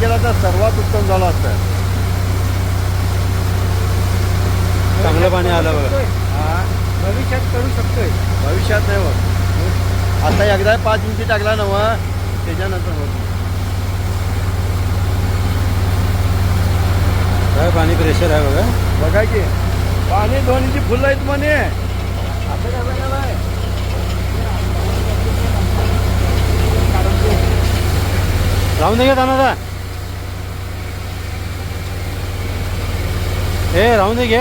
केला तर सर्वात उत्तम झालं असतं. चांगलं पाणी आलं बघा. हा भविष्यात करू शकतोय. भविष्यात नाही होत. आता एकदा 5 इंची टाकला ना मग त्याच्यानंतर होत नाही. काय पाणी प्रेशर आहे बघा. बघा की पाणी 2 इंची फुल आहेत म्हणे. असं काय बघायला आहे. राहून दे दादा. राहून दे घे.